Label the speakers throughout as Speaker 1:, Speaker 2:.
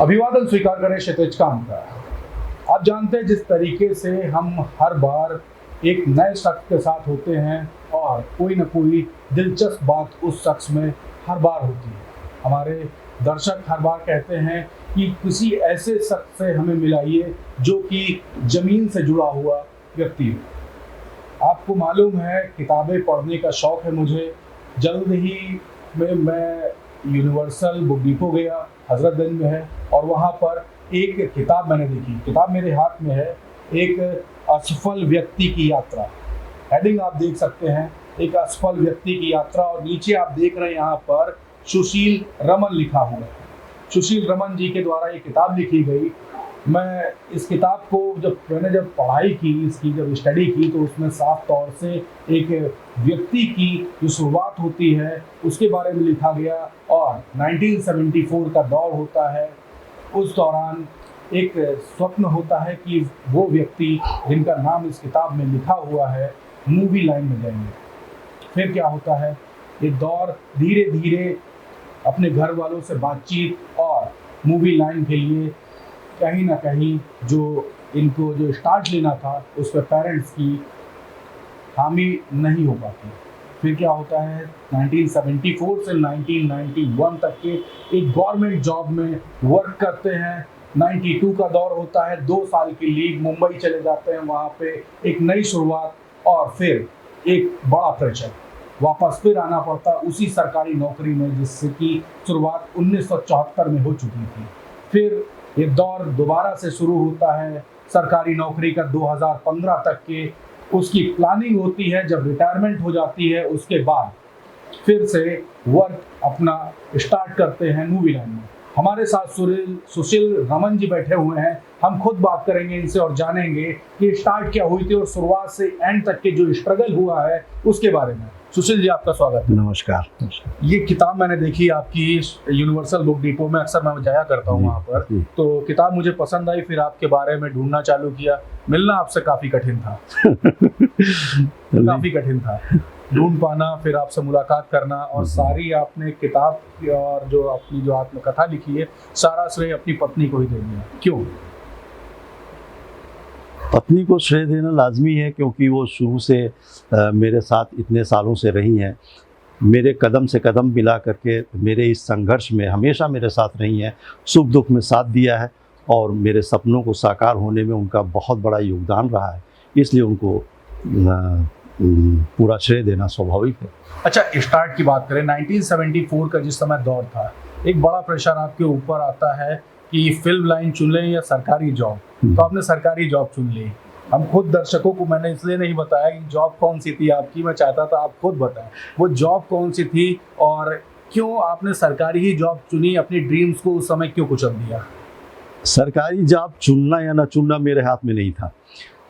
Speaker 1: अभिवादन स्वीकार करें क्षितिज कांत का। आप जानते हैं जिस तरीके से हम हर बार एक नए शख्स के साथ होते हैं और कोई ना कोई दिलचस्प बात उस शख्स में हर बार होती है। हमारे दर्शक हर बार कहते हैं कि किसी ऐसे शख्स से हमें मिलाइए जो कि ज़मीन से जुड़ा हुआ व्यक्ति हो। आपको मालूम है किताबें पढ़ने का शौक़ है मुझे। जल्द ही मैं यूनिवर्सल बुक डिपो गया, हजरतगंज में है, और वहाँ पर एक किताब मैंने देखी। किताब मेरे हाथ में है, एक असफल व्यक्ति की यात्रा। हेडिंग आप देख सकते हैं, एक असफल व्यक्ति की यात्रा, और नीचे आप देख रहे हैं यहाँ पर सुशील रमन लिखा हुआ है। सुशील रमन जी के द्वारा ये किताब लिखी गई। मैं इस किताब को मैंने जब पढ़ाई की, इसकी जब स्टडी की, तो उसमें साफ तौर से एक व्यक्ति की जो शुरुआत होती है उसके बारे में लिखा गया, और 1974 का दौर होता है। उस दौरान एक स्वप्न होता है कि वो व्यक्ति जिनका नाम इस किताब में लिखा हुआ है मूवी लाइन में जाएंगे। फिर क्या होता है, ये दौर धीरे धीरे अपने घर वालों से बातचीत और मूवी लाइन के लिए कहीं ना कहीं इनको जो स्टार्ट लेना था उस पर पेरेंट्स की हामी नहीं हो पाती। फिर क्या होता है, 1974 से 1991 तक के एक गवर्नमेंट जॉब में वर्क करते हैं। 92 का दौर होता है, 2 साल की लीव, मुंबई चले जाते हैं, वहाँ पे एक नई शुरुआत, और फिर एक बड़ा प्रेशर, वापस फिर आना पड़ता उसी सरकारी नौकरी में जिसकी शुरुआत 1974 में हो चुकी थी। फिर ये दौर दोबारा से शुरू होता है सरकारी नौकरी का 2015 तक के। उसकी प्लानिंग होती है, जब रिटायरमेंट हो जाती है उसके बाद फिर से वर्क अपना स्टार्ट करते हैं मूवी लाइन में। हमारे साथ सुशील रमन जी बैठे हुए हैं। हम खुद बात करेंगे इनसे और जानेंगे कि स्टार्ट क्या हुई थी और शुरुआत से एंड तक के जो स्ट्रगल हुआ है उसके बारे में। सुशील जी, आपका स्वागत है।
Speaker 2: नमस्कार।
Speaker 1: ये किताब मैंने देखी आपकी यूनिवर्सल बुक डिपो में, अक्सर मैं जाया करता हूँ वहाँ पर, तो किताब मुझे पसंद आई। फिर आपके बारे में ढूंढना चालू किया। मिलना आपसे काफ़ी कठिन था काफ़ी कठिन था ढूंढ पाना, फिर आपसे मुलाकात करना, और सारी आपने किताब और जो आत्मकथा लिखी है सारा श्रेय अपनी पत्नी को ही दे दिया। क्यों?
Speaker 2: पत्नी को श्रेय देना लाजमी है, क्योंकि वो शुरू से मेरे साथ इतने सालों से रही हैं। मेरे कदम से कदम मिला करके मेरे इस संघर्ष में हमेशा मेरे साथ रही हैं, सुख दुख में साथ दिया है, और मेरे सपनों को साकार होने में उनका बहुत बड़ा योगदान रहा है। इसलिए उनको पूरा श्रेय देना स्वाभाविक है।
Speaker 1: अच्छा, स्टार्ट की बात करें, 1974 का जिस समय दौर था, एक बड़ा प्रेशर आपके ऊपर आता है कि फिल्म लाइन चुन लें या सरकारी जॉब। तो आपने सरकारी जॉब चुन ली। हम खुद दर्शकों को मैंने इसलिए नहीं बताया कि जॉब कौन सी थी आपकी, मैं चाहता था आप खुद बताएं वो जॉब कौन सी थी और क्यों आपने सरकारी ही जॉब चुनी। अपनी ड्रीम्स को उस समय क्यों कुचल दिया?
Speaker 2: सरकारी जॉब चुनना या ना चुनना मेरे हाथ में नहीं था।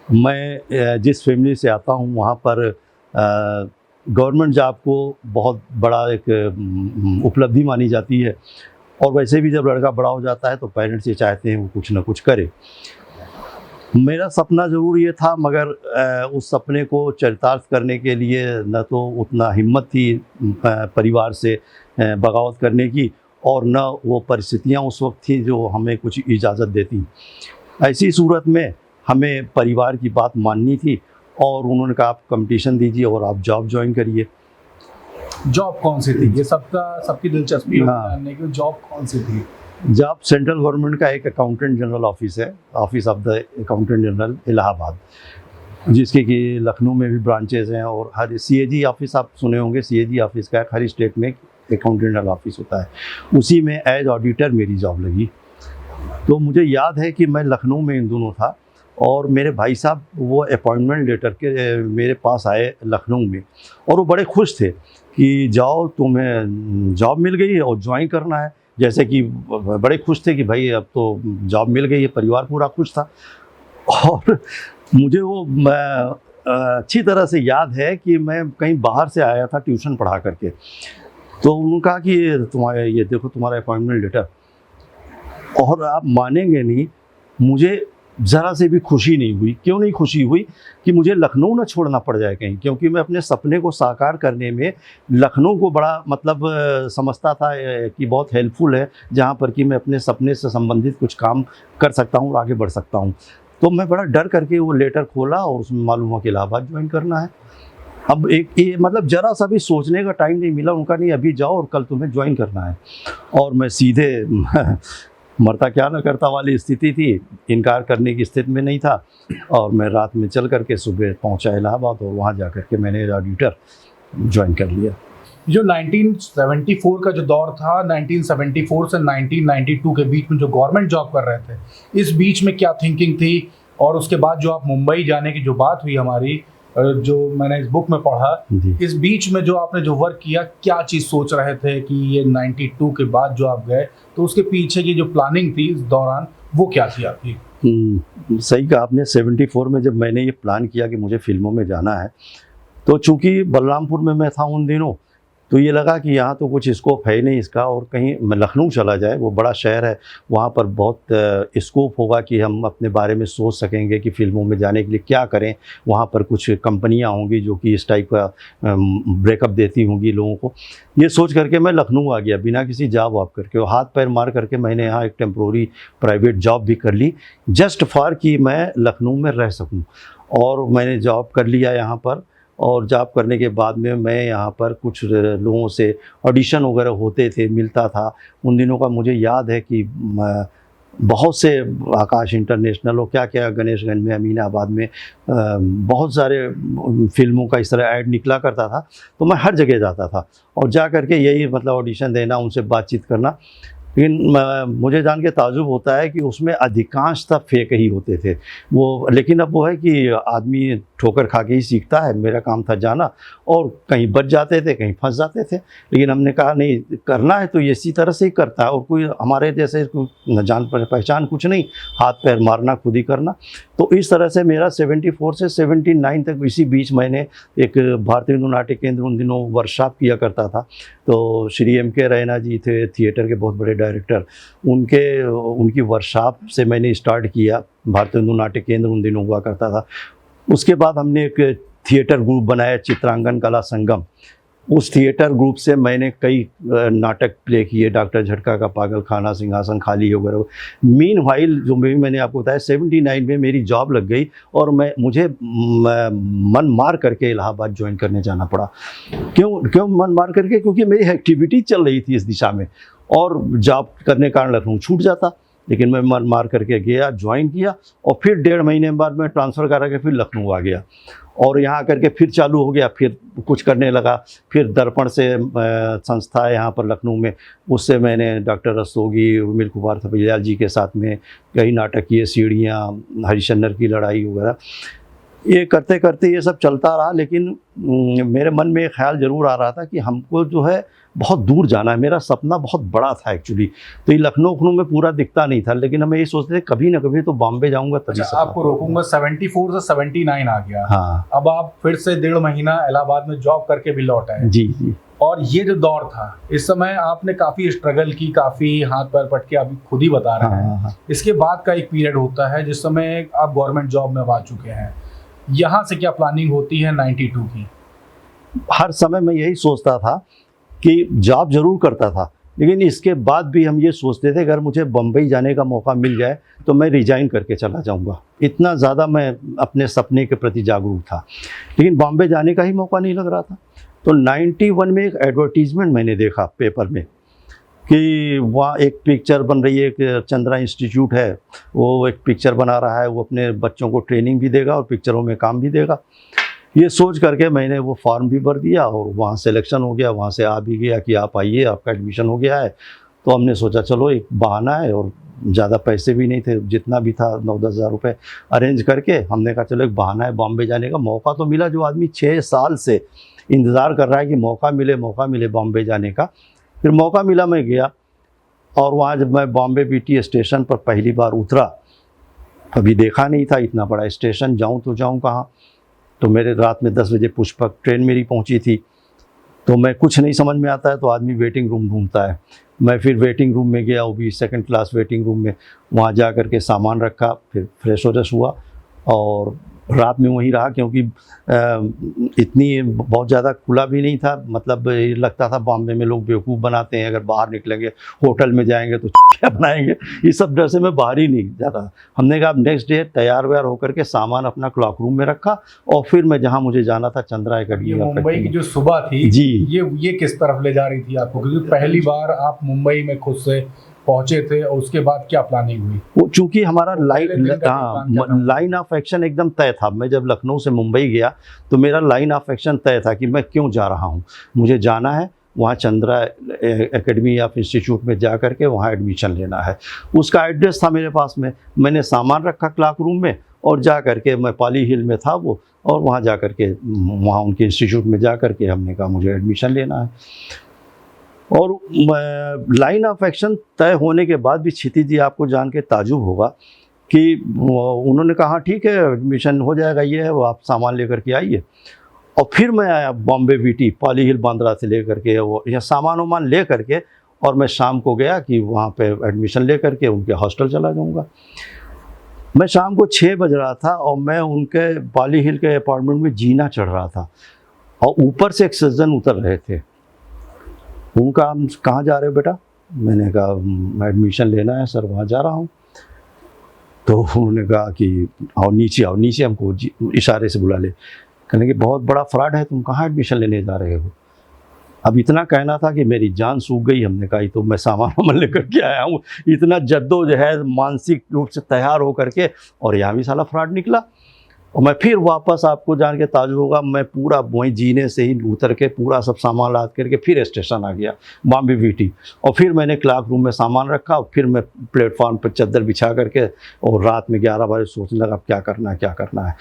Speaker 2: मैं जिस फैमिली से आता हूँ वहाँ पर गवर्नमेंट जॉब को बहुत बड़ा एक उपलब्धि मानी जाती है, और वैसे भी जब लड़का बड़ा हो जाता है तो पेरेंट्स ये चाहते हैं वो कुछ ना कुछ करे। मेरा सपना ज़रूर ये था, मगर उस सपने को चरितार्थ करने के लिए न तो उतना हिम्मत थी परिवार से बगावत करने की, और न वो परिस्थितियाँ उस वक्त थी जो हमें कुछ इजाज़त देती। ऐसी सूरत में हमें परिवार की बात माननी थी, और उन्होंने कहा आप कंपटीशन दीजिए और आप जॉब ज्वाइन करिए।
Speaker 1: जॉब कौन सी थी? ये सबकी दिलचस्पी जानने की, जॉब कौन सी थी?
Speaker 2: जॉब सेंट्रल गवर्नमेंट का एक अकाउंटेंट जनरल ऑफिस है, office of the accountant general Allahabad, जिसके कि लखनऊ में भी ब्रांचेज हैं, और हर CAG ऑफिस आप सुने होंगे, CAG ऑफिस का हर स्टेट में अकाउंटेंट जनरल ऑफिस होता है। उसी में एज ऑडिटर मेरी जॉब लगी। तो मुझे याद है कि मैं लखनऊ में इन दोनों था, और मेरे भाई साहब वो अपॉइंटमेंट लेटर के मेरे पास आए लखनऊ में, और वो बड़े खुश थे कि जाओ तुम्हें जॉब मिल गई है और ज्वाइन करना है। जैसे कि बड़े खुश थे कि भाई अब तो जॉब मिल गई है, परिवार पूरा खुश था। और मुझे वो अच्छी तरह से याद है कि मैं कहीं बाहर से आया था ट्यूशन पढ़ा करके, तो उन्होंने कहा कि ये देखो तुम्हारा अपॉइंटमेंट लेटर। और आप मानेंगे नहीं, मुझे ज़रा से भी खुशी नहीं हुई। क्यों नहीं खुशी हुई? कि मुझे लखनऊ ना छोड़ना पड़ जाए कहीं, क्योंकि मैं अपने सपने को साकार करने में लखनऊ को बड़ा मतलब समझता था कि बहुत हेल्पफुल है, जहाँ पर कि मैं अपने सपने से संबंधित कुछ काम कर सकता हूँ और आगे बढ़ सकता हूँ। तो मैं बड़ा डर करके वो लेटर खोला और उसमें मालूम हुआ कि इलाहाबाद ज्वाइन करना है। अब एक ये मतलब ज़रा सा भी सोचने का टाइम नहीं मिला उनका, नहीं अभी जाओ और कल तुम्हें ज्वाइन करना है। और मैं सीधे मरता क्या ना करता वाली स्थिति थी, इनकार करने की स्थिति में नहीं था। और मैं रात में चल करके सुबह पहुंचा इलाहाबाद और वहां जा करके मैंने ऑडिटर ज्वाइन कर लिया।
Speaker 1: जो 1974 का जो दौर था, 1974 से 1992 के बीच में जो गवर्नमेंट जॉब कर रहे थे, इस बीच में क्या थिंकिंग थी? और उसके बाद जो आप मुंबई जाने की जो बात हुई हमारी, जो मैंने इस बुक में पढ़ा, इस बीच में जो आपने जो वर्क किया, क्या चीज़ सोच रहे थे कि ये 92 के बाद जो आप गए, तो उसके पीछे की जो प्लानिंग थी इस दौरान, वो क्या थी आपकी?
Speaker 2: सही कहा आपने। 74 में जब मैंने ये प्लान किया कि मुझे फिल्मों में जाना है, तो चूँकि बलरामपुर में मैं था उन दिनों, तो ये लगा कि यहाँ तो कुछ स्कोप है ही नहीं इसका, और कहीं मैं लखनऊ चला जाए, वो बड़ा शहर है, वहाँ पर बहुत स्कोप होगा कि हम अपने बारे में सोच सकेंगे कि फ़िल्मों में जाने के लिए क्या करें। वहाँ पर कुछ कंपनियाँ होंगी जो कि इस टाइप का ब्रेकअप देती होंगी लोगों को। ये सोच करके मैं लखनऊ आ गया बिना किसी जॉब वाब करके, और हाथ पैर मार करके मैंने यहाँ एक टेम्प्रोरी प्राइवेट जॉब भी कर ली, जस्ट फॉर कि मैं लखनऊ में रह सकूँ। और मैंने जॉब कर लिया यहाँ पर, और जॉब करने के बाद में मैं यहाँ पर कुछ लोगों से ऑडिशन वगैरह होते थे, मिलता था। उन दिनों का मुझे याद है कि बहुत से आकाश इंटरनेशनल और क्या क्या गणेशगंज में, अमीनाबाद में बहुत सारे फिल्मों का इस तरह ऐड निकला करता था। तो मैं हर जगह जाता था और जा करके यही मतलब ऑडिशन देना, उनसे बातचीत करना। लेकिन मुझे जान के ताजुब होता है कि उसमें अधिकांशतः फेक ही होते थे वो। लेकिन अब वो है कि आदमी ठोकर खा के ही सीखता है। मेरा काम था जाना, और कहीं बच जाते थे, कहीं फंस जाते थे। लेकिन हमने कहा नहीं, करना है तो इसी तरह से ही करता है, और कोई हमारे जैसे न जान पहचान कुछ नहीं, हाथ पैर मारना, खुद ही करना। तो इस तरह से मेरा 74 से 79 तक, इसी बीच मैंने एक भारतीय हिंदू नाट्य केंद्र उन दिनों वर्कशॉप किया करता था। तो श्री M.K. रैना जी थे, थिएटर के बहुत बड़े डायरेक्टर, उनकी वर्कशॉप से मैंने स्टार्ट किया। भारतीय हिंदू नाट्य केंद्र उन दिनों हुआ करता था। उसके बाद हमने एक थिएटर ग्रुप बनाया, चित्रांगन कला संगम। उस थिएटर ग्रुप से मैंने कई नाटक प्ले किए, डॉक्टर झटका का पागल खाना, सिंहासन खाली वगैरह। मीनवाइल जो मैंने आपको बताया 79 में मेरी जॉब लग गई, और मुझे मन मार करके इलाहाबाद ज्वाइन करने जाना पड़ा। क्यों मन मार करके? क्योंकि मेरी एक्टिविटी चल रही थी इस दिशा में, और जॉब करने के कारण लखनऊ छूट जाता। लेकिन मैं मन मार करके गया, ज्वाइन किया, और फिर 1.5 महीने बाद मैं ट्रांसफ़र करा के फिर लखनऊ आ गया, और यहाँ आकर के फिर चालू हो गया, फिर कुछ करने लगा। फिर दर्पण से संस्था है यहाँ पर लखनऊ में, उससे मैंने डॉक्टर रस्तोगी, उर्मिल कुमार थपलियाल जी के साथ में कई नाटक किए, सीढ़ियाँ, हरिश्चंद्र की लड़ाई वगैरह। ये करते करते ये सब चलता रहा। लेकिन मेरे मन में एक ख्याल ज़रूर आ रहा था कि हमको जो है बहुत दूर जाना है। मेरा सपना बहुत बड़ा था एक्चुअली। तो ये लखनऊ में पूरा दिखता नहीं था, लेकिन हमें ये सोचते थे कभी ना कभी तो बॉम्बे जाऊंगा तभी।
Speaker 1: अच्छा, आपको रोकूंगा, 74 से 79 आ गया।
Speaker 2: हाँ।
Speaker 1: अब आप फिर से 1.5 महीना इलाहाबाद में जॉब करके भी लौट आए।
Speaker 2: जी जी।
Speaker 1: और ये जो दौर था, इस समय आपने काफ़ी स्ट्रगल की, काफ़ी हाथ पैर पटके, अभी खुद ही बता रहे हैं।
Speaker 2: हाँ।
Speaker 1: इसके बाद का एक पीरियड होता है जिस समय आप गवर्नमेंट जॉब में आ चुके हैं। यहाँ से क्या प्लानिंग होती है 92 की?
Speaker 2: हर समय मैं यही सोचता था कि जॉब ज़रूर करता था, लेकिन इसके बाद भी हम ये सोचते थे अगर मुझे बम्बई जाने का मौका मिल जाए तो मैं रिजाइन करके चला जाऊंगा। इतना ज़्यादा मैं अपने सपने के प्रति जागरूक था। लेकिन बॉम्बे जाने का ही मौका नहीं लग रहा था। तो 91 में एक एडवर्टीज़मेंट मैंने देखा पेपर में कि वहाँ एक पिक्चर बन रही है, एक चंद्रा इंस्टीट्यूट है, वो एक पिक्चर बना रहा है, वो अपने बच्चों को ट्रेनिंग भी देगा और पिक्चरों में काम भी देगा। ये सोच करके मैंने वो फॉर्म भी भर दिया, और वहाँ सिलेक्शन हो गया, वहाँ से आ भी गया कि आप आइए, आपका एडमिशन हो गया है। तो हमने सोचा चलो एक बहाना है, और ज़्यादा पैसे भी नहीं थे, जितना भी था 9-10 हज़ार रुपये अरेंज करके हमने कहा चलो एक बहाना है बॉम्बे जाने का। मौका तो मिला, जो आदमी 6 साल से इंतज़ार कर रहा है कि मौका मिले बॉम्बे जाने का। फिर मौका मिला, मैं गया, और वहाँ जब मैं बॉम्बे BT स्टेशन पर पहली बार उतरा, कभी देखा नहीं था इतना बड़ा स्टेशन, जाऊँ तो जाऊँ कहाँ। तो मेरे रात में 10 बजे पुष्पक ट्रेन मेरी पहुंची थी। तो मैं कुछ नहीं समझ में आता है तो आदमी वेटिंग रूम ढूंढता है। मैं फिर वेटिंग रूम में गया, वो भी सेकंड क्लास वेटिंग रूम में। वहाँ जा कर के सामान रखा, फिर फ्रेश व्रेश हुआ और रात में वहीं रहा, क्योंकि इतनी बहुत ज़्यादा खुला भी नहीं था। मतलब ये लगता था बॉम्बे में लोग बेवकूफ़ बनाते हैं, अगर बाहर निकलेंगे होटल में जाएंगे तो क्या बनाएंगे, इस सब डर से मैं बाहर ही नहीं जाता। हमने कहा नेक्स्ट डे तैयार व्यार होकर के सामान अपना क्लॉक रूम में रखा और फिर मैं जहाँ मुझे जाना था चंद्रा एकेडमी।
Speaker 1: मुंबई की जो सुबह थी
Speaker 2: जी,
Speaker 1: ये किस तरफ ले जा रही थी आपको, क्योंकि पहली बार आप मुंबई में खुद से पहुंचे थे और उसके बाद क्या प्लानिंग हुई?
Speaker 2: वो चूंकि हमारा
Speaker 1: पहले दिन का
Speaker 2: लाइन ऑफ एक्शन एकदम तय था। मैं जब लखनऊ से मुंबई गया तो मेरा लाइन ऑफ एक्शन तय था कि मैं क्यों जा रहा हूँ। मुझे जाना है वहाँ चंद्रा एकेडमी ऑफ इंस्टीट्यूट में जा करके वहाँ एडमिशन लेना है। उसका एड्रेस था मेरे पास में, मैंने सामान रखा क्लॉक रूम में और जा करके मैं पाली हिल में था वो, और वहाँ जा करके वहाँ उनके इंस्टीट्यूट में जा करके हमने कहा मुझे एडमिशन लेना है। और लाइन ऑफ एक्शन तय होने के बाद भी क्षिति जी आपको जान के ताजुब होगा कि उन्होंने कहा ठीक है एडमिशन हो जाएगा, ये है वो, आप सामान लेकर के आइए। और फिर मैं आया बॉम्बे वीटी पाली हिल बांद्रा से लेकर के वो यहाँ सामान वामान ले करके, और मैं शाम को गया कि वहाँ पे एडमिशन ले करके उनके हॉस्टल चला जाऊँगा। मैं शाम को 6 बज रहा था और मैं उनके पाली हिल के अपार्टमेंट में जीना चढ़ रहा था और ऊपर से एक सज्जन उतर रहे थे। उनका हम कहाँ जा रहे हो बेटा? मैंने कहा मैं एडमिशन लेना है सर, वहाँ जा रहा हूँ। तो उन्होंने कहा कि आओ नीचे आओ, नीचे हमको इशारे से बुला ले। कहने कि बहुत बड़ा फ्रॉड है, तुम कहाँ एडमिशन लेने जा रहे हो? अब इतना कहना था कि मेरी जान सूख गई। हमने कहा तो मैं सामान वामान लेकर के आया हूँ, इतना जद्दोजहद मानसिक रूप से तैयार होकर के, और यहाँ भी साला फ्रॉड निकला। और मैं फिर वापस आपको जान के ताजुब होगा, मैं पूरा वहीं जीने से ही उतर के पूरा सब सामान लाद करके फिर स्टेशन आ गया बॉम्बे वीटी। और फिर मैंने क्लॉक रूम में सामान रखा और फिर मैं प्लेटफॉर्म पर चादर बिछा करके और रात में 11 बजे सोचने लगा अब क्या करना है।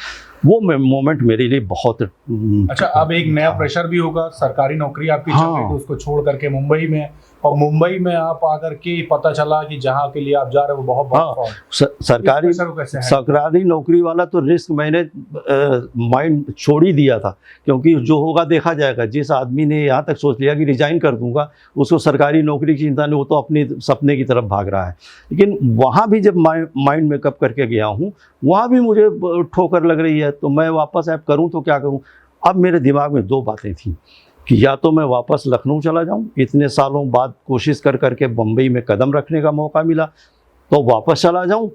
Speaker 2: वो मोमेंट मेरे लिए बहुत
Speaker 1: अच्छा, अब एक नया प्रेशर भी होगा, सरकारी नौकरी आपकी चल रही थी, उसको छोड़ करके मुंबई में, और मुंबई में आप आकर के पता चला कि जहाँ के लिए आप जा रहे हो वो बहुत
Speaker 2: सरकारी नौकरी वाला तो रिस्क मैंने माइंड छोड़ ही दिया था, क्योंकि जो होगा देखा जाएगा। जिस आदमी ने यहाँ तक सोच लिया कि रिजाइन कर दूंगा, उसको सरकारी नौकरी की चिंता नहीं, वो तो अपने सपने की तरफ भाग रहा है। लेकिन वहाँ भी जब माइंड मेकअप करके गया हूँ, वहाँ भी मुझे ठोकर लग रही है, तो मैं वापस ऐप करूँ तो क्या करूँ? अब मेरे दिमाग में 2 बातें थी कि या तो मैं वापस लखनऊ चला जाऊं, इतने सालों बाद कोशिश कर करके बम्बई में कदम रखने का मौका मिला, तो वापस चला जाऊं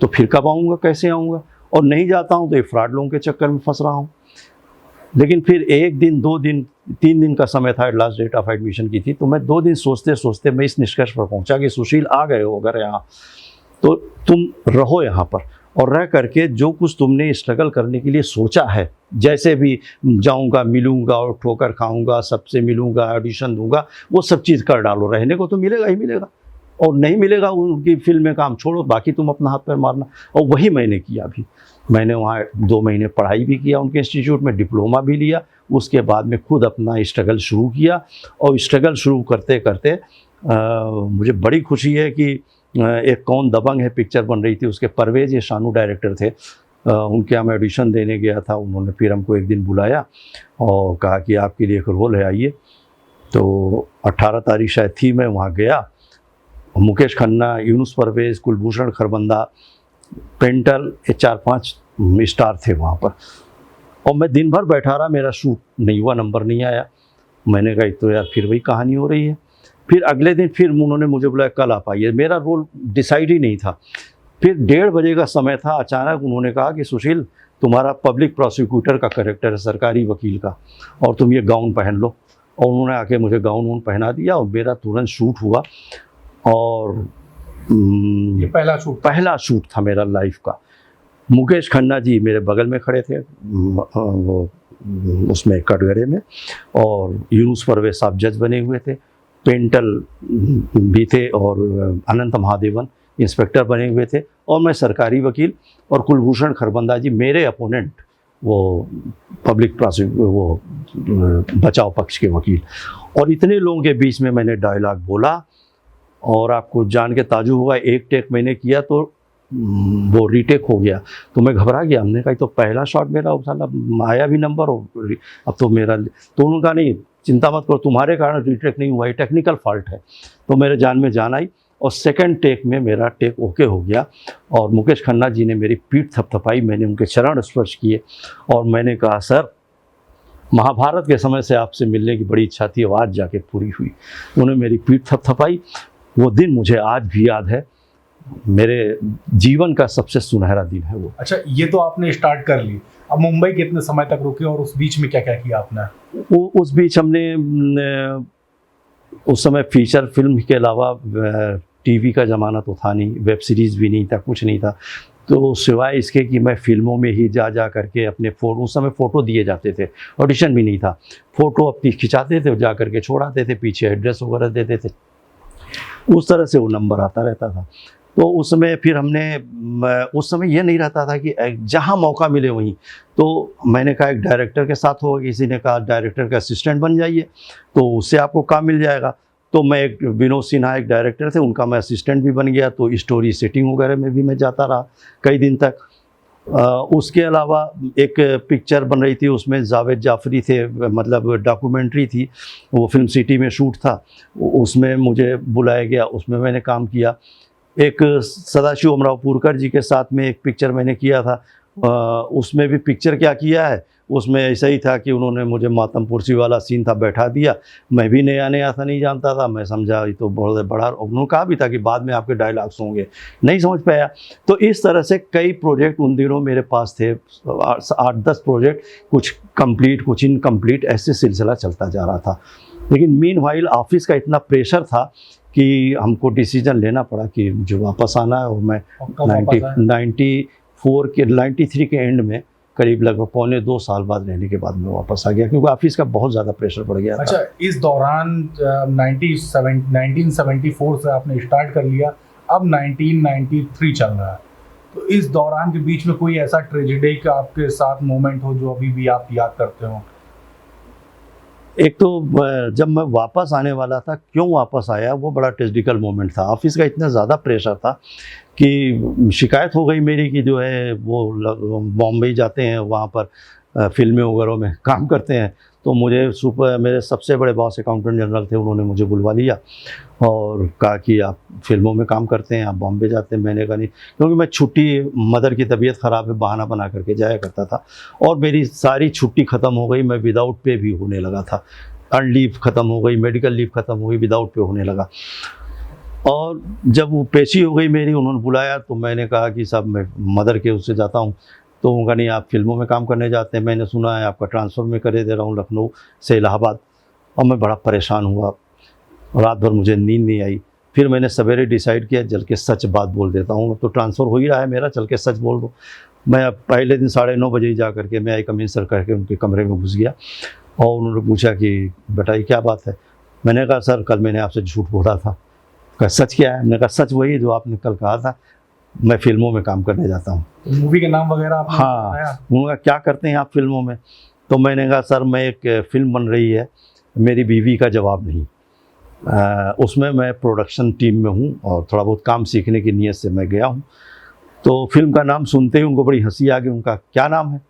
Speaker 2: तो फिर कब आऊँगा, कैसे आऊँगा? और नहीं जाता हूं तो ये फ्रॉड लोगों के चक्कर में फंस रहा हूं। लेकिन फिर 1 दिन 2 दिन 3 दिन का समय था, लास्ट डेट ऑफ एडमिशन की थी, तो मैं 2 दिन सोचते सोचते मैं इस निष्कर्ष पर पहुँचा कि सुशील आ गए हो अगर यहाँ, तो तुम रहो यहाँ पर और रह करके जो कुछ तुमने स्ट्रगल करने के लिए सोचा है, जैसे भी जाऊंगा, मिलूंगा और ठोकर खाऊंगा, सबसे मिलूंगा, ऑडिशन दूंगा, वो सब चीज़ कर डालो। रहने को तो मिलेगा ही मिलेगा, और नहीं मिलेगा उनकी फिल्म में काम छोड़ो, बाकी तुम अपना हाथ पैर मारना। और वही मैंने किया भी। मैंने वहाँ 2 महीने पढ़ाई भी किया उनके इंस्टीट्यूट में, डिप्लोमा भी लिया। उसके बाद में खुद अपना स्ट्रगल शुरू किया, और स्ट्रगल शुरू करते करते मुझे बड़ी खुशी है कि एक कौन दबंग है पिक्चर बन रही थी, उसके परवेज़ ये शानू डायरेक्टर थे। उनके यहाँ मैं ऑडिशन देने गया था, उन्होंने फिर हमको एक दिन बुलाया और कहा कि आपके लिए एक रोल है, आइए। तो 18 तारीख शायद थी, मैं वहाँ गया। मुकेश खन्ना, यूनुस परवेज़, कुलभूषण खरबंदा, पेंटर, ये 4-5 स्टार थे वहाँ पर। और मैं दिन भर बैठा रहा, मेरा शूट नहीं हुआ, नंबर नहीं आया। मैंने कहा तो यार फिर वही कहानी हो रही है। फिर अगले दिन फिर उन्होंने मुझे बुलाया, कल आप आइए। मेरा रोल डिसाइड ही नहीं था। फिर 1:30 बजे का समय था, अचानक उन्होंने कहा कि सुशील तुम्हारा पब्लिक प्रोसिक्यूटर का कैरेक्टर है, सरकारी वकील का, और तुम ये गाउन पहन लो। और उन्होंने आके मुझे गाउन पहना दिया और मेरा तुरंत शूट हुआ। और
Speaker 1: ये पहला शूट
Speaker 2: था मेरा लाइफ का। मुकेश खन्ना जी मेरे बगल में खड़े थे वो उसमें कटघरे में, और यूनुस परवेज़ साहब जज बने हुए थे, पेंटल भी थे, और अनंत महादेवन इंस्पेक्टर बने हुए थे, और मैं सरकारी वकील, और कुलभूषण खरबंदा जी मेरे अपोनेंट, वो पब्लिक वो बचाव पक्ष के वकील। और इतने लोगों के बीच में मैंने डायलॉग बोला, और आपको जान के ताजुब होगा, एक टेक मैंने किया तो वो रीटेक हो गया। तो मैं घबरा गया। हमने कहा तो पहला शॉट मेरा साला आया भी नंबर हो, अब तो मेरा। तो उन्होंने कहा नहीं, चिंता मत करो, तुम्हारे कारण रीटेक नहीं हुआ, ये टेक्निकल फॉल्ट है। तो मेरे जान में जान आई और सेकंड टेक में मेरा टेक ओके हो गया और मुकेश खन्ना जी ने मेरी पीठ थपथपाई, मैंने उनके चरण स्पर्श किए और मैंने कहा सर महाभारत के समय से आपसे मिलने की बड़ी इच्छा थी, आज जाके पूरी हुई। उन्होंने मेरी पीठ थपथपाई, वो दिन मुझे आज भी याद है, मेरे जीवन का सबसे सुनहरा दिन है वो।
Speaker 1: अच्छा, ये तो आपने स्टार्ट कर ली, अब मुंबई कितने समय तक रुके और उस बीच में क्या क्या किया आपने?
Speaker 2: उस बीच हमने उस समय फीचर फिल्म के अलावा टीवी का ज़माना तो था नहीं, वेब सीरीज़ भी नहीं था, कुछ नहीं था। तो सिवाय इसके कि मैं फिल्मों में ही जा करके अपने उस समय फ़ोटो दिए जाते थे, ऑडिशन भी नहीं था, फ़ोटो अपनी खिंचाते थे, जा करके छोड़ाते थे, पीछे एड्रेस वगैरह देते थे, उस तरह से वो नंबर आता रहता था। तो उस समय फिर हमने उस समय ये नहीं रहता था कि जहाँ मौका मिले वहीं, तो मैंने कहा एक डायरेक्टर के साथ होगा, किसी ने कहा डायरेक्टर का असिस्टेंट बन जाइए तो उससे आपको काम मिल जाएगा। तो मैं एक विनोद सिन्हा एक डायरेक्टर थे, उनका मैं असिस्टेंट भी बन गया, तो स्टोरी सेटिंग वगैरह में भी मैं जाता रहा कई दिन तक। उसके अलावा एक पिक्चर बन रही थी, उसमें जावेद जाफरी थे, मतलब डॉक्यूमेंट्री थी, वो फिल्म सिटी में शूट था, उसमें मुझे बुलाया गया, उसमें मैंने काम किया। एक सदाशिव अमरावपुरकर जी के साथ में एक पिक्चर मैंने किया था, उसमें भी पिक्चर क्या किया है, उसमें ऐसा ही था कि उन्होंने मुझे मातम पुरसी वाला सीन था, बैठा दिया, मैं भी नया नया था, नहीं जानता था, मैं समझा ये तो बहुत बड़ा, उन्होंने कहा भी था कि बाद में आपके डायलॉग्स होंगे, नहीं समझ पाया। तो इस तरह से कई प्रोजेक्ट उन दिनों मेरे पास थे, 8-10 प्रोजेक्ट, कुछ कंप्लीट कुछ इनकम्प्लीट, ऐसे सिलसिला चलता जा रहा था। लेकिन मीनवाइल ऑफिस का इतना प्रेशर था कि हमको डिसीजन लेना पड़ा कि मुझे वापस आना है। और मैं 93 के एंड में करीब लगभग 1.25 साल बाद रहने के बाद मैं वापस आ गया, क्योंकि ऑफिस का बहुत ज़्यादा प्रेशर पड़ गया था।
Speaker 1: अच्छा, इस दौरान 1974 से आपने स्टार्ट कर लिया, अब 1993 चल रहा है, तो इस दौरान के बीच में कोई ऐसा ट्रेजेडी का आपके साथ मोमेंट हो जो अभी भी आप याद करते हो?
Speaker 2: एक तो जब मैं वापस आने वाला था, क्यों वापस आया, वो बड़ा ट्रेजिकल मोमेंट था। ऑफिस का इतना ज़्यादा प्रेशर था कि शिकायत हो गई मेरी कि जो है वो बॉम्बे जाते हैं, वहाँ पर फिल्में वगैरह में काम करते हैं। तो मुझे मेरे सबसे बड़े बॉस अकाउंटेंट जनरल थे, उन्होंने मुझे बुलवा लिया और कहा कि आप फिल्मों में काम करते हैं, आप बॉम्बे जाते हैं। मैंने कहा नहीं, क्योंकि मैं छुट्टी, मदर की तबीयत ख़राब है, बहाना बना करके जाया करता था, और मेरी सारी छुट्टी ख़त्म हो गई, मैं विदाउट पे भी होने लगा था, अर्न लीव ख़त्म हो गई, मेडिकल लीव ख़त्म हो गई, विदाउट पे होने लगा। और जब वो पेशी हो गई मेरी, उन्होंने बुलाया, तो मैंने कहा कि साहब मैं मदर के उससे जाता हूँ। तो उनका नहीं, आप फिल्मों में काम करने जाते हैं, मैंने सुना है आपका ट्रांसफ़र मैं करे दे रहा हूँ लखनऊ से इलाहाबाद। और मैं बड़ा परेशान हुआ, रात भर मुझे नींद नहीं आई। फिर मैंने सवेरे डिसाइड किया चल के सच बात बोल देता हूँ, तो ट्रांसफ़र हो ही रहा है मेरा, चल के सच बोल दो। मैं पहले दिन 9:30 बजे ही जा करके मैं आई कमीन सर करके उनके कमरे में घुस गया और उन्होंने पूछा कि बेटा ये क्या बात है। मैंने कहा सर कल मैंने आपसे झूठ बोला था। कहा सच क्या है? मैंने कहा सच वही जो आपने कल कहा था, मैं फिल्मों में काम करने जाता हूँ।
Speaker 1: मूवी के नाम वगैरह आपने बताया?
Speaker 2: हाँ, उन्होंने क्या करते हैं आप फिल्मों में? तो मैंने कहा सर मैं एक फ़िल्म बन रही है, मेरी बीवी का जवाब नहीं, उसमें मैं प्रोडक्शन टीम में हूँ और थोड़ा बहुत काम सीखने की नीयत से मैं गया हूँ। तो फिल्म का नाम सुनते ही उनको बड़ी हंसी आ गई। उनका क्या नाम है?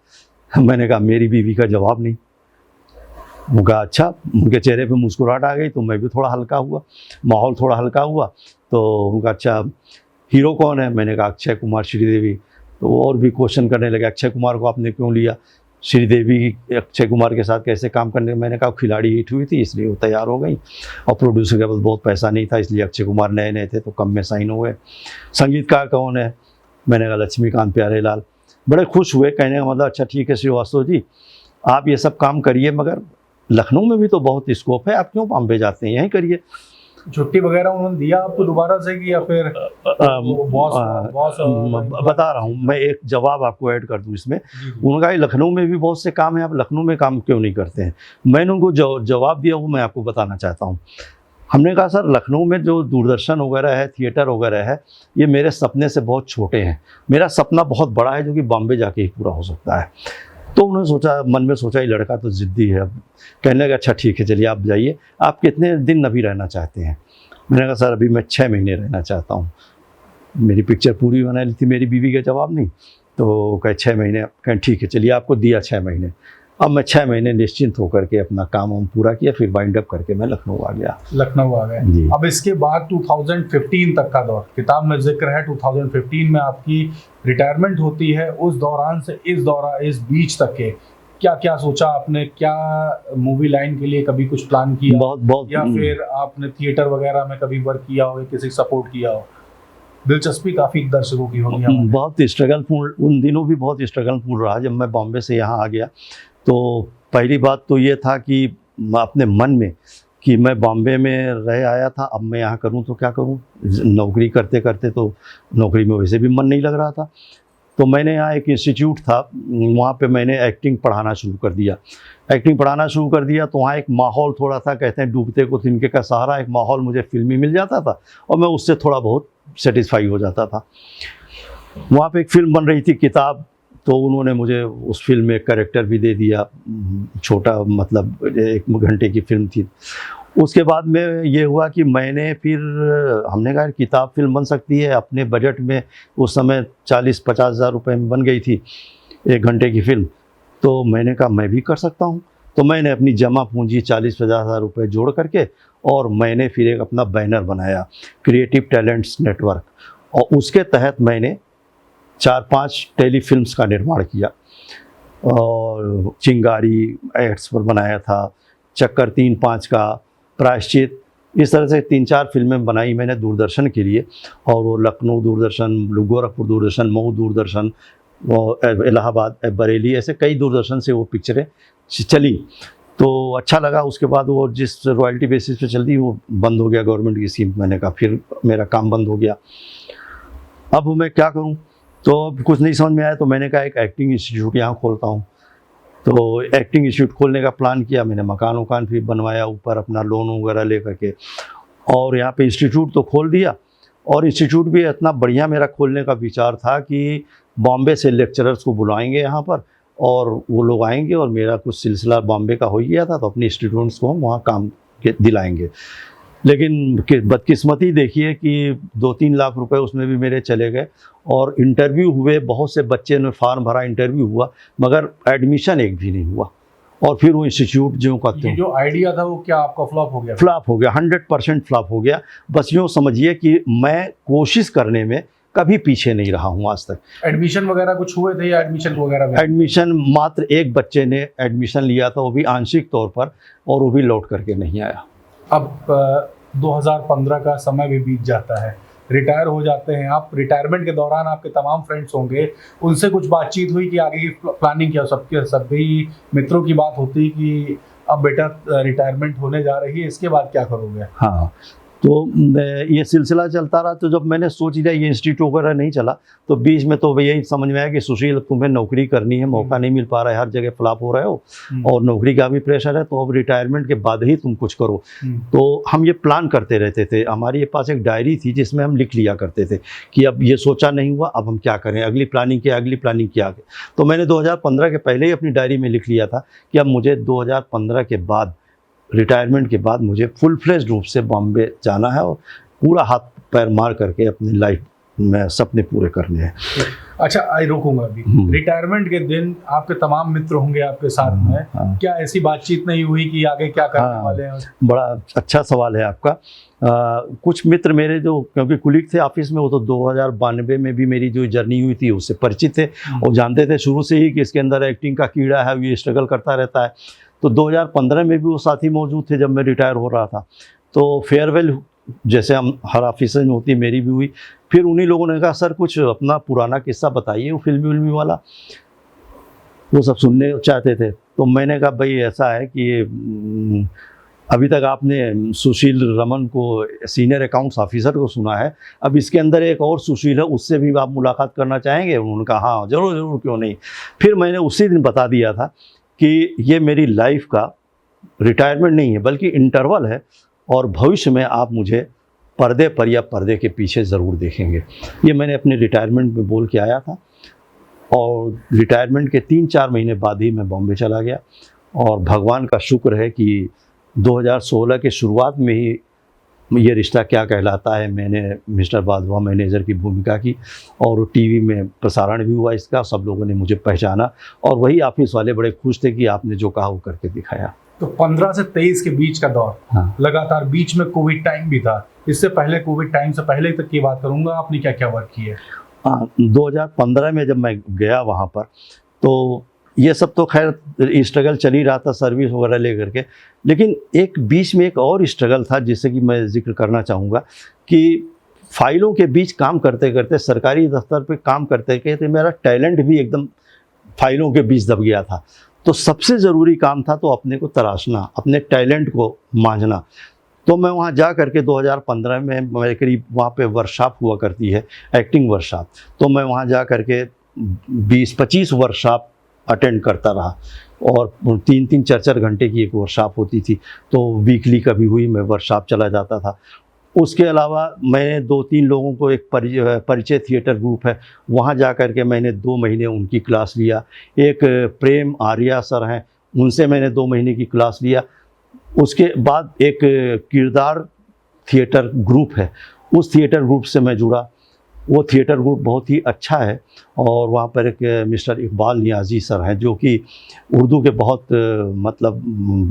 Speaker 2: मैंने कहा मेरी बीवी का जवाब नहीं। उनका अच्छा, उनके चेहरे पे मुस्कुराहट आ गई, तो मैं भी थोड़ा हल्का हुआ, माहौल थोड़ा हल्का हुआ। तो उनका अच्छा हीरो कौन है? मैंने कहा अक्षय कुमार, श्रीदेवी। तो और भी क्वेश्चन करने लगे, अक्षय कुमार को आपने क्यों लिया, श्रीदेवी अक्षय कुमार के साथ कैसे काम करने? मैंने कहा खिलाड़ी हिट हुई थी इसलिए वो तैयार हो गई, और प्रोड्यूसर के पास बहुत पैसा नहीं था इसलिए अक्षय कुमार नए नए थे तो कम में साइन हो गए। संगीतकार कौन है? मैंने कहा लक्ष्मीकांत प्यारेलाल। बड़े खुश हुए, कहने का मतलब अच्छा ठीक है श्रीवास्तव जी, आप ये सब काम करिए, मगर लखनऊ में भी तो बहुत स्कोप है, आप क्यों बॉम्बे जाते हैं, यहीं करिए।
Speaker 1: छुट्टी वगैरह उन्होंने दिया आपको दोबारा से कि या फिर बॉस?
Speaker 2: बता रहा हूँ मैं, एक जवाब आपको ऐड कर दूँ इसमें। उन्होंने कहा लखनऊ में भी बहुत से काम है, आप लखनऊ में काम क्यों नहीं करते हैं? मैंने उनको जवाब दिया, वो मैं आपको बताना चाहता हूँ। हमने कहा सर लखनऊ में जो दूरदर्शन वगैरह है, थिएटर वगैरह है, ये मेरे सपने से बहुत छोटे हैं, मेरा सपना बहुत बड़ा है जो कि बॉम्बे जाके ही पूरा हो सकता है। तो उन्होंने सोचा, मन में सोचा ये लड़का तो ज़िद्दी है। अब कहने लगा अच्छा ठीक है चलिए आप जाइए, आप कितने दिन अभी रहना चाहते हैं? मैंने कहा सर अभी मैं 6 महीने रहना चाहता हूँ, मेरी पिक्चर पूरी बना ली थी। मेरी बीवी का जवाब नहीं, तो कहे 6 महीने। कहें ठीक है चलिए, आपको दिया 6 महीने। अब मैं 6 महीने निश्चिंत होकर के अपना काम वाम पूरा किया, फिर वाइंड अप करके मैं लखनऊ आ गया।
Speaker 1: लखनऊ आ गए।
Speaker 2: जी।
Speaker 1: अब इसके बाद 2015 तक का दौर, किताब में जिक्र है 2015 में आपकी रिटायरमेंट होती है। उस दौरान से इस बीच तक के क्या क्या सोचा आपने, क्या मूवी लाइन के लिए कभी कुछ प्लान किया,
Speaker 2: बहुत
Speaker 1: या फिर आपने थिएटर वगैरह में कभी वर्क किया हो, किसी सपोर्ट किया हो? दिलचस्पी काफी दर्शकों की होगी हमारी।
Speaker 2: बहुत स्ट्रगलफुल, उन दिनों भी बहुत स्ट्रगलफुल रहा। जब मैं बॉम्बे से यहाँ आ गया तो पहली बात तो ये था कि अपने मन में कि मैं बॉम्बे में रह आया था, अब मैं यहाँ करूँ तो क्या करूँ। नौकरी करते करते तो नौकरी में वैसे भी मन नहीं लग रहा था। तो मैंने यहाँ एक इंस्टीट्यूट था, वहाँ पे मैंने एक्टिंग पढ़ाना शुरू कर दिया। तो वहाँ एक माहौल थोड़ा सा, कहते हैं डूबते को तिनके का सहारा, एक माहौल मुझे फिल्मी मिल जाता था और मैं उससे थोड़ा बहुत सेटिस्फाई हो जाता था। वहाँ पे एक फ़िल्म बन रही थी किताब, तो उन्होंने मुझे उस फिल्म में कैरेक्टर भी दे दिया, छोटा, मतलब 1 घंटे की फिल्म थी। उसके बाद में ये हुआ कि हमने कहा किताब फिल्म बन सकती है अपने बजट में। उस समय 40-50 हज़ार रुपये में बन गई थी 1 घंटे की फ़िल्म। तो मैंने कहा मैं भी कर सकता हूँ। तो मैंने अपनी जमा पूंजी 40-50 हज़ार रुपये जोड़ करके और मैंने फिर एक अपना बैनर बनाया, क्रिएटिव टैलेंट्स नेटवर्क, और उसके तहत मैंने 4-5 टेलीफिल्म्स का निर्माण किया। और चिंगारी एक्ट्स पर बनाया था, चक्कर 3-5 का, प्रायश्चित, इस तरह से 3-4 फिल्में बनाई मैंने दूरदर्शन के लिए। और वो लखनऊ दूरदर्शन, गोरखपुर दूरदर्शन, मऊ दूरदर्शन, इलाहाबाद, बरेली, ऐसे कई दूरदर्शन से वो पिक्चरें चली। तो अच्छा लगा। उसके बाद वो जिस रॉयल्टी बेसिस पे चलती वो बंद हो गया, गवर्नमेंट की स्कीम। मैंने कहा फिर मेरा काम बंद हो गया, अब मैं क्या करूं। तो अब कुछ नहीं समझ में आया, तो मैंने कहा एक एक्टिंग इंस्टीट्यूट यहाँ खोलता हूँ। तो एक्टिंग इंस्टीट्यूट खोलने का प्लान किया मैंने, मकान वकान भी बनवाया ऊपर अपना लोन वगैरह ले करके, और यहाँ पे इंस्टीट्यूट तो खोल दिया। और इंस्टीट्यूट भी इतना बढ़िया मेरा खोलने का विचार था कि बॉम्बे से लेक्चरर्स को बुलाएंगे यहाँ पर, और वो लोग आएंगे, और मेरा कुछ सिलसिला बॉम्बे का हो ही गया था, तो अपने स्टूडेंट्स को हम वहाँ काम दिलाएंगे। लेकिन बदकिस्मती देखिए कि 2-3 लाख रुपए उसमें भी मेरे चले गए। और इंटरव्यू हुए, बहुत से बच्चे ने फॉर्म भरा, इंटरव्यू हुआ, मगर एडमिशन एक भी नहीं हुआ। और फिर वो इंस्टीट्यूट
Speaker 1: जो आइडिया था वो क्या आपका फ्लॉप हो गया?
Speaker 2: फ्लॉप हो गया, 100% फ्लॉप हो गया। बस यूँ समझिए कि मैं कोशिश करने में कभी पीछे नहीं रहा हूँ आज तक।
Speaker 1: एडमिशन वगैरह कुछ हुए थे या एडमिशन वगैरह?
Speaker 2: एडमिशन मात्र एक बच्चे ने एडमिशन लिया था, वो भी आंशिक तौर पर, और वो भी लौट करके नहीं आया।
Speaker 1: अब 2015 का समय भी बीत जाता है, रिटायर हो जाते हैं आप। रिटायरमेंट के दौरान आपके तमाम फ्रेंड्स होंगे, उनसे कुछ बातचीत हुई कि आगे की प्लानिंग क्या? सभी मित्रों की बात होती कि अब बेटा रिटायरमेंट होने जा रही है, इसके बाद क्या करोगे?
Speaker 2: हाँ, तो ये सिलसिला चलता रहा। तो जब मैंने सोच लिया ये इंस्टीट्यूट वगैरह नहीं चला, तो बीच में तो यही समझ में आया कि सुशील तुम्हें नौकरी करनी है, मौका नहीं मिल पा रहा है, हर जगह फ्लॉप हो रहे हो और नौकरी का भी प्रेशर है, तो अब रिटायरमेंट के बाद ही तुम कुछ करो। तो हम ये प्लान करते रहते थे। हमारे पास एक डायरी थी जिसमें हम लिख लिया करते थे कि अब ये सोचा नहीं हुआ, अब हम क्या करें, अगली प्लानिंग क्या। तो मैंने 2015 के पहले ही अपनी डायरी में लिख लिया था कि अब मुझे 2015 के बाद, रिटायरमेंट के बाद, मुझे फुल फ्लेज रूप से बॉम्बे जाना है और पूरा हाथ पैर मार करके अपनी लाइफ में सपने पूरे करने हैं।
Speaker 1: अच्छा, आई रोकूंगा अभी। रिटायरमेंट के दिन आपके तमाम मित्र होंगे आपके साथ में, क्या ऐसी बातचीत नहीं हुई कि आगे क्या करने वाले हैं? बड़ा
Speaker 2: अच्छा सवाल है आपका। कुछ मित्र मेरे जो, क्योंकि कुलीग थे ऑफिस में, वो तो 2092 में भी मेरी जो जर्नी हुई थी उससे परिचित थे और जानते थे शुरू से ही कि इसके अंदर एक्टिंग का कीड़ा है, ये स्ट्रगल करता रहता है। तो 2015 में भी वो साथी मौजूद थे जब मैं रिटायर हो रहा था। तो फेयरवेल जैसे हम हर ऑफिस में होती, मेरी भी हुई। फिर उन्हीं लोगों ने कहा सर कुछ अपना पुराना किस्सा बताइए, वो फिल्मी वाला, वो सब सुनने चाहते थे। तो मैंने कहा भाई ऐसा है कि अभी तक आपने सुशील रमन को, सीनियर अकाउंट्स ऑफिसर को सुना है, अब इसके अंदर एक और सुशील है, उससे भी आप मुलाकात करना चाहेंगे? उन्होंने कहा हाँ ज़रूर, क्यों नहीं। फिर मैंने उसी दिन बता दिया था कि ये मेरी लाइफ का रिटायरमेंट नहीं है बल्कि इंटरवल है, और भविष्य में आप मुझे पर्दे पर या पर्दे के पीछे ज़रूर देखेंगे। ये मैंने अपने रिटायरमेंट में बोल के आया था। और रिटायरमेंट के 3-4 महीने बाद ही मैं बॉम्बे चला गया। और भगवान का शुक्र है कि 2016 के शुरुआत में ही ये रिश्ता क्या कहलाता है, मैंने मिस्टर वाधवा मैनेजर की भूमिका की और टीवी में प्रसारण भी हुआ इसका, सब लोगों ने मुझे पहचाना और वही ऑफिस वाले बड़े खुश थे कि आपने जो कहा वो करके दिखाया।
Speaker 1: तो 15 से 23 के बीच का दौर,
Speaker 2: हाँ।
Speaker 1: लगातार बीच में कोविड टाइम भी था, इससे पहले कोविड टाइम से पहले तक की बात करूंगा, आपने क्या क्या वर्क किया?
Speaker 2: 2015 में जब मैं गया वहाँ पर तो ये सब तो खैर स्ट्रगल चल ही रहा था सर्विस वगैरह लेकर के, लेकिन एक बीच में एक और स्ट्रगल था जिससे कि मैं जिक्र करना चाहूँगा कि फाइलों के बीच काम करते करते, सरकारी दफ्तर पे काम करते करते मेरा टैलेंट भी एकदम फाइलों के बीच दब गया था। तो सबसे ज़रूरी काम था तो अपने को तराशना, अपने टैलेंट को मांझना। तो मैं वहाँ जा करके 2015 में मेरे करीब वहाँ पे वर्कशॉप हुआ करती है, एक्टिंग वर्कशॉप, तो मैं वहाँ जा करके 20-25 वर्कशॉप अटेंड करता रहा और 3-3 4-4 घंटे की एक वर्कशॉप होती थी, तो वीकली कभी हुई मैं वर्कशॉप चला जाता था। उसके अलावा मैंने 2-3 लोगों को एक परिचय थिएटर ग्रुप है, वहाँ जा कर के मैंने 2 महीने उनकी क्लास लिया। एक प्रेम आर्या सर हैं, उनसे मैंने 2 महीने की क्लास लिया। उसके बाद एक किरदार थिएटर ग्रुप है, उस थिएटर ग्रुप से मैं जुड़ा। वो थिएटर ग्रुप बहुत ही अच्छा है और वहाँ पर एक मिस्टर इकबाल नियाज़ी सर हैं जो कि उर्दू के बहुत मतलब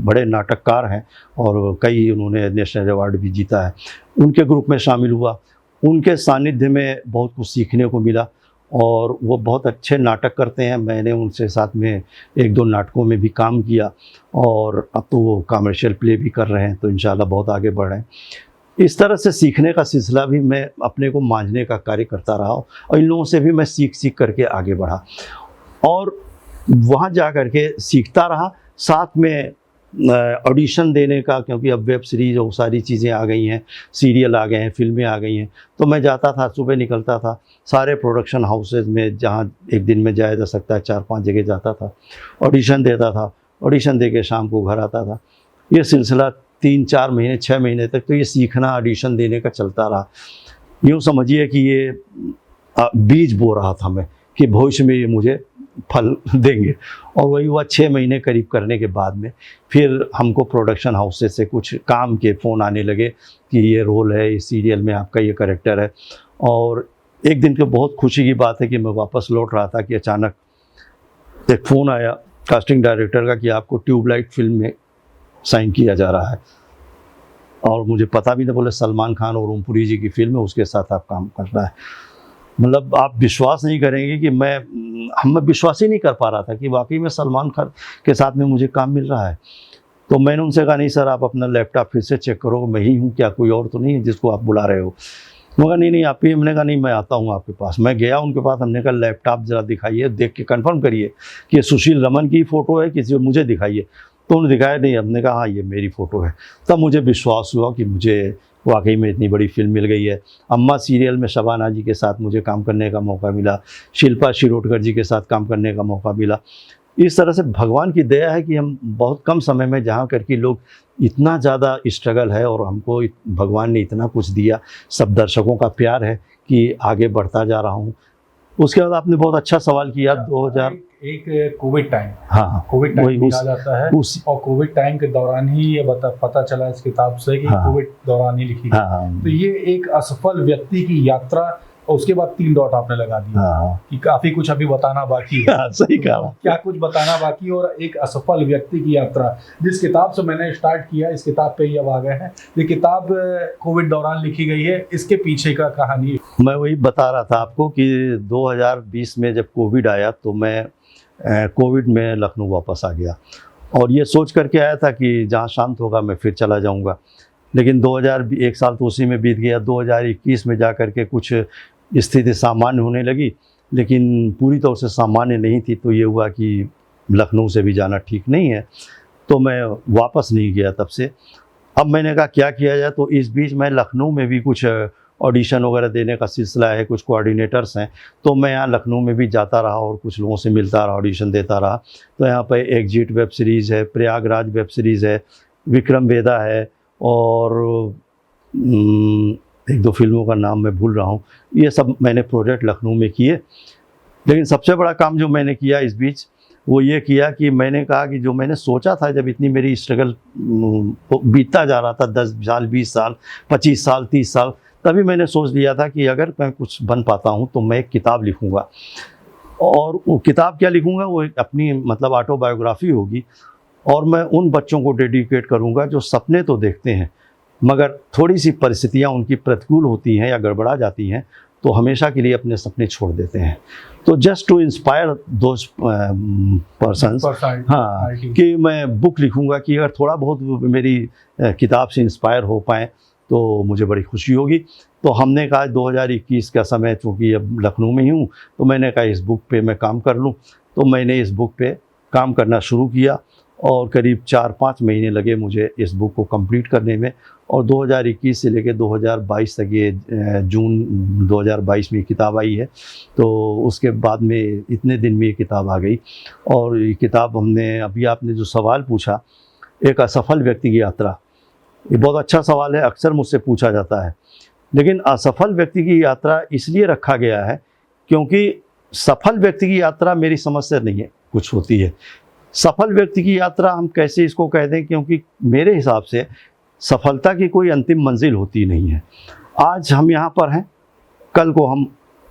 Speaker 2: बड़े नाटककार हैं और कई उन्होंने नेशनल अवार्ड भी जीता है। उनके ग्रुप में शामिल हुआ, उनके सानिध्य में बहुत कुछ सीखने को मिला और वो बहुत अच्छे नाटक करते हैं। मैंने उनसे साथ में 1-2 नाटकों में भी काम किया और अब तो वो कमर्शियल प्ले भी कर रहे हैं, तो इंशाल्लाह बहुत आगे बढ़ रहे हैं। इस तरह से सीखने का सिलसिला भी मैं अपने को मांझने का कार्य करता रहा और इन लोगों से भी मैं सीख करके आगे बढ़ा और वहाँ जा कर के सीखता रहा, साथ में ऑडिशन देने का, क्योंकि अब वेब सीरीज़ और सारी चीज़ें आ गई हैं, सीरियल आ गए हैं, फिल्में आ गई हैं, तो मैं जाता था, सुबह निकलता था सारे प्रोडक्शन हाउसेज में, जहाँ एक दिन में जाया जा सकता है 4-5 जगह जाता था, ऑडिशन देता था, ऑडिशन दे के शाम को घर आता था। ये सिलसिला 3-4 महीने 6 महीने तक तो ये सीखना, ऑडिशन देने का चलता रहा। यूँ समझिए कि ये बीज बो रहा था मैं कि भविष्य में ये मुझे फल देंगे, और वही हुआ। 6 महीने करीब करने के बाद में फिर हमको प्रोडक्शन हाउस से कुछ काम के फ़ोन आने लगे कि ये रोल है, इस सीरियल में आपका ये कैरेक्टर है। और एक दिन की बहुत खुशी की बात है कि मैं वापस लौट रहा था कि अचानक एक फ़ोन आया कास्टिंग डायरेक्टर का कि आपको ट्यूबलाइट फिल्म में साइन किया जा रहा है, और मुझे पता भी नहीं, बोले सलमान खान और ओमपुरी जी की फिल्म है, उसके साथ आप काम करना है। मतलब आप विश्वास नहीं करेंगे कि मैं विश्वास ही नहीं कर पा रहा था कि वाकई में सलमान खान के साथ में मुझे काम मिल रहा है। तो मैंने उनसे कहा, नहीं सर, आप अपना लैपटॉप फिर से चेक करो, मैं ही हूँ क्या, कोई और तो नहीं है जिसको आप बुला रहे हो। मगर नहीं आप ही। हमने कहा नहीं, मैं आता हूँ आपके पास। मैं गया उनके पास, हमने कहा लैपटॉप ज़रा दिखाइए, देख के कंफर्म करिए कि ये सुशील रमन की फ़ोटो है, किसी मुझे दिखाइए। तो उन्होंने दिखाया नहीं, हमने कहा हाँ ये मेरी फ़ोटो है। तब मुझे विश्वास हुआ कि मुझे वाकई में इतनी बड़ी फिल्म मिल गई है। अम्मा सीरियल में शबाना जी के साथ मुझे काम करने का मौका मिला, शिल्पा शिरोडकर जी के साथ काम करने का मौका मिला। इस तरह से भगवान की दया है कि हम बहुत कम समय में, जहाँ करके लोग इतना ज़्यादा स्ट्रगल है और हमको भगवान ने इतना कुछ दिया, सब दर्शकों का प्यार है कि आगे बढ़ता जा रहा हूँ। उसके बाद आपने बहुत अच्छा सवाल किया। 2000
Speaker 1: एक कोविड टाइम,
Speaker 2: हाँ
Speaker 1: कोविड टाइम भी कहा जाता है, और कोविड टाइम के दौरान ही ये पता चला इस किताब से कि कोविड दौरान ही लिखी गई। तो ये एक असफल व्यक्ति की यात्रा, और उसके बाद 3 डॉट आपने लगा दिया कि काफी कुछ अभी बताना बाकी है।
Speaker 2: सही कहा।
Speaker 1: क्या कुछ बताना बाकी, और एक असफल व्यक्ति की यात्रा, जिस किताब से मैंने स्टार्ट किया, इस किताब पे ही अब आ गए हैं। ये किताब कोविड दौरान लिखी गई है, इसके पीछे का कहानी
Speaker 2: मैं वही बता रहा था आपको कि 2020 में जब कोविड आया तो मैं कोविड में लखनऊ वापस आ गया और ये सोच करके आया था कि जहाँ शांत होगा मैं फिर चला जाऊँगा। लेकिन 2001 साल तो उसी में बीत गया। 2021 में जा कर के कुछ स्थिति सामान्य होने लगी, लेकिन पूरी तौर से सामान्य नहीं थी। तो ये हुआ कि लखनऊ से भी जाना ठीक नहीं है, तो मैं वापस नहीं गया तब से। अब मैंने कहा क्या किया जाए, तो इस बीच मैं लखनऊ में भी कुछ ऑडिशन वगैरह देने का सिलसिला है, कुछ कोऑर्डिनेटर्स हैं, तो मैं यहाँ लखनऊ में भी जाता रहा और कुछ लोगों से मिलता रहा, ऑडिशन देता रहा। तो यहाँ पर एग्जिट वेब सीरीज़ है, प्रयागराज वेब सीरीज़ है, विक्रम वेदा है, और 1-2 फिल्मों का नाम मैं भूल रहा हूँ। ये सब मैंने प्रोजेक्ट लखनऊ में किए। लेकिन सबसे बड़ा काम जो मैंने किया इस बीच, वो ये किया कि मैंने कहा कि जो मैंने सोचा था, जब इतनी मेरी स्ट्रगल बीतता जा रहा था, 10 साल, 20 साल, 25 साल, 30 साल, तभी मैंने सोच लिया था कि अगर मैं कुछ बन पाता हूँ तो मैं एक किताब लिखूँगा। और वो किताब क्या लिखूँगा, वो एक अपनी मतलब ऑटोबायोग्राफी होगी, और मैं उन बच्चों को डेडिकेट करूँगा जो सपने तो देखते हैं मगर थोड़ी सी परिस्थितियाँ उनकी प्रतिकूल होती हैं या गड़बड़ा जाती हैं तो हमेशा के लिए अपने सपने छोड़ देते हैं। तो just to inspire those persons, हाँ, कि मैं बुक लिखूँगा कि अगर थोड़ा बहुत मेरी किताब से इंस्पायर हो पाएँ तो मुझे बड़ी खुशी होगी। तो हमने कहा 2021 का समय, चूँकि अब लखनऊ में ही हूँ, तो मैंने कहा इस बुक पे मैं काम कर लूँ। तो मैंने इस बुक पे काम करना शुरू किया और करीब 4-5 महीने लगे मुझे इस बुक को कंप्लीट करने में। और 2021 से लेकर 2022 तक, ये जून 2022 में ये किताब आई है। तो उसके बाद में इतने दिन में ये किताब आ गई। और ये किताब हमने, अभी आपने जो सवाल पूछा, एक असफल व्यक्ति की यात्रा, ये बहुत अच्छा सवाल है, अक्सर मुझसे पूछा जाता है। लेकिन असफल व्यक्ति की यात्रा इसलिए रखा गया है क्योंकि सफल व्यक्ति की यात्रा मेरी समझ से नहीं है कुछ होती है। सफल व्यक्ति की यात्रा हम कैसे इसको कह दें, क्योंकि मेरे हिसाब से सफलता की कोई अंतिम मंजिल होती नहीं है। आज हम यहाँ पर हैं, कल को हम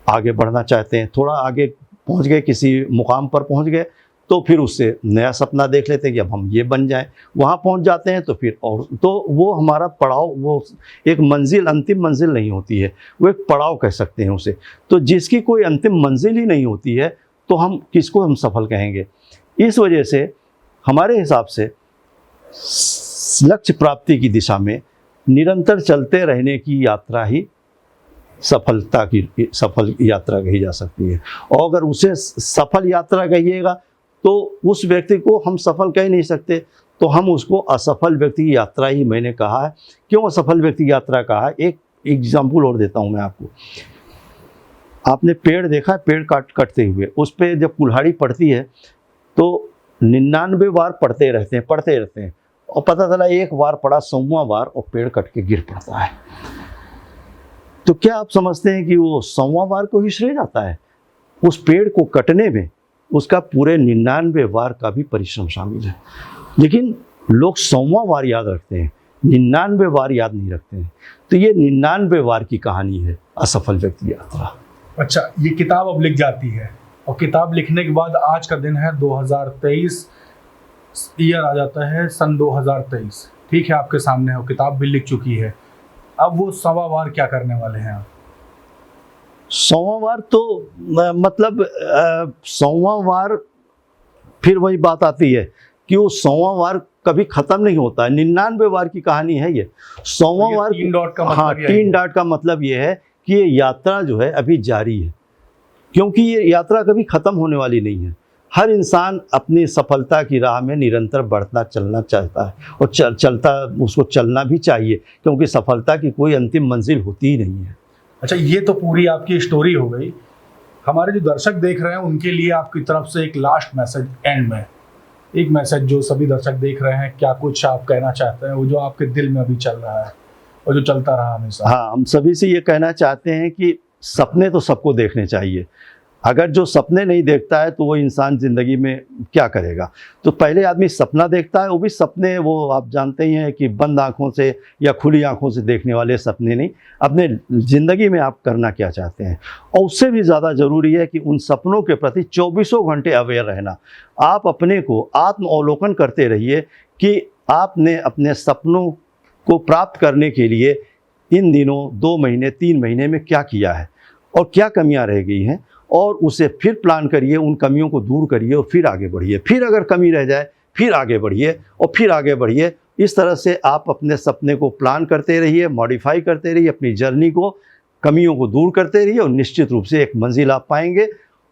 Speaker 2: आगे बढ़ना चाहते हैं, थोड़ा आगे पहुँच गए, किसी मुकाम पर पहुँच गए, तो फिर उससे नया सपना देख लेते हैं कि अब हम ये बन जाएं। वहाँ पहुँच जाते हैं तो फिर और, तो वो हमारा पड़ाव, वो एक मंजिल, अंतिम मंजिल नहीं होती है, वो एक पड़ाव कह सकते हैं उसे। तो जिसकी कोई अंतिम मंजिल ही नहीं होती है तो हम किसको हम सफल कहेंगे। इस वजह से हमारे हिसाब से लक्ष्य प्राप्ति की दिशा में निरंतर चलते रहने की यात्रा ही सफलता की सफल यात्रा कही जा सकती है। और अगर उसे सफल यात्रा कहिएगा तो उस व्यक्ति को हम सफल कह नहीं सकते, तो हम उसको असफल व्यक्ति की यात्रा ही मैंने कहा है। क्यों असफल व्यक्ति की यात्रा कहा है, एक एग्जाम्पल और देता हूँ मैं आपको। आपने पेड़ देखा है, पेड़ कटते हुए, उस पर जब कुल्हाड़ी पड़ती है तो 99 बार पड़ते रहते हैं और पता चला एक बार पड़ा, 100वां बार, और पेड़ कट के गिर पड़ता है। तो क्या आप समझते हैं कि वो 100वां बार को ही श्रेय जाता है? उस पेड़ को कटने में उसका पूरे 99 बार का भी परिश्रम शामिल है। लेकिन लोग 100वां बार याद रखते हैं, 99 बार याद नहीं रखते हैं। तो ये 99 बार की कहानी है असफल व्यक्ति की यात्रा।
Speaker 1: अच्छा, ये किताब अब लिख जाती है और किताब लिखने के बाद आज का दिन है 2023, ईयर आ जाता है सन 2023, ठीक है, आपके सामने है, किताब भी लिख चुकी है। अब वो 100वां बार क्या करने वाले हैं आप?
Speaker 2: 100वां बार तो मतलब 100वां बार, फिर वही बात आती है कि वो 100वां बार कभी ख़त्म नहीं होता है। 99 बार की कहानी है ये। 100वां बार,
Speaker 1: 3 डॉट का मतलब,
Speaker 2: हाँ, 3 डॉट का मतलब ये है कि ये यात्रा जो है अभी जारी है, क्योंकि ये यात्रा कभी ख़त्म होने वाली नहीं है। हर इंसान अपनी सफलता की राह में निरंतर बढ़ना चलना चाहता है और चलता उसको चलना भी चाहिए, क्योंकि सफलता की कोई अंतिम मंजिल होती ही नहीं है।
Speaker 1: अच्छा, ये तो पूरी आपकी स्टोरी हो गई। हमारे जो दर्शक देख रहे हैं उनके लिए आपकी तरफ से एक लास्ट मैसेज, एंड में एक मैसेज जो सभी दर्शक देख रहे हैं, क्या कुछ आप कहना चाहते हैं, वो जो आपके दिल में अभी चल रहा है और जो चलता रहा हमेशा?
Speaker 2: हाँ, हम सभी से ये कहना चाहते हैं कि सपने तो सबको देखने चाहिए। अगर जो सपने नहीं देखता है तो वो इंसान ज़िंदगी में क्या करेगा। तो पहले आदमी सपना देखता है, वो भी सपने, वो आप जानते ही हैं कि बंद आँखों से या खुली आँखों से देखने वाले सपने नहीं, अपने ज़िंदगी में आप करना क्या चाहते हैं। और उससे भी ज़्यादा ज़रूरी है कि उन सपनों के प्रति 24 घंटे अवेयर रहना। आप अपने को आत्म अवलोकन करते रहिए कि आपने अपने सपनों को प्राप्त करने के लिए इन दिनों 2 महीने 3 महीने में क्या किया है और क्या कमियां रह गई हैं, और उसे फिर प्लान करिए, उन कमियों को दूर करिए और फिर आगे बढ़िए। फिर अगर कमी रह जाए फिर आगे बढ़िए और फिर आगे बढ़िए। इस तरह से आप अपने सपने को प्लान करते रहिए, मॉडिफाई करते रहिए, अपनी जर्नी को, कमियों को दूर करते रहिए और निश्चित रूप से एक मंजिल आप पाएंगे।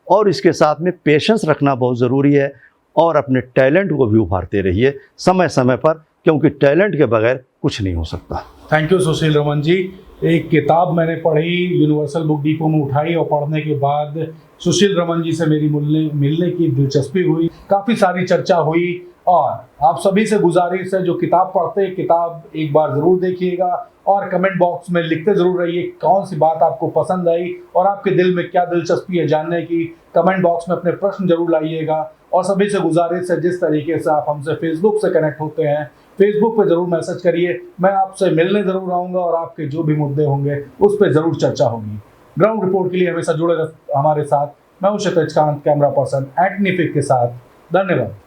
Speaker 2: और इसके साथ में पेशेंस रखना बहुत ज़रूरी है और अपने टैलेंट को भी उभारते रहिए समय समय पर, क्योंकि टैलेंट के बगैर कुछ नहीं हो सकता।
Speaker 1: थैंक यू सुशील रमन जी। एक किताब मैंने पढ़ी, यूनिवर्सल बुक डिपो में उठाई और पढ़ने के बाद सुशील रमन जी से मेरी मिलने की दिलचस्पी हुई, काफ़ी सारी चर्चा हुई। और आप सभी से गुजारिश है, जो किताब पढ़ते हैं किताब एक बार ज़रूर देखिएगा और कमेंट बॉक्स में लिखते ज़रूर रहिए कौन सी बात आपको पसंद आई और आपके दिल में क्या दिलचस्पी है जानने की। कमेंट बॉक्स में अपने प्रश्न जरूर लाइएगा। और सभी से गुजारिश है, जिस तरीके से आप हमसे फेसबुक से कनेक्ट होते हैं, फेसबुक पे ज़रूर मैसेज करिए। मैं आपसे मिलने ज़रूर आऊँगा और आपके जो भी मुद्दे होंगे उस पर ज़रूर चर्चा होगी। ग्राउंड रिपोर्ट के लिए हमेशा जुड़े हमारे साथ। मैं हूं क्षितिज कांत, कैमरा पर्सन @निफिक के साथ। धन्यवाद।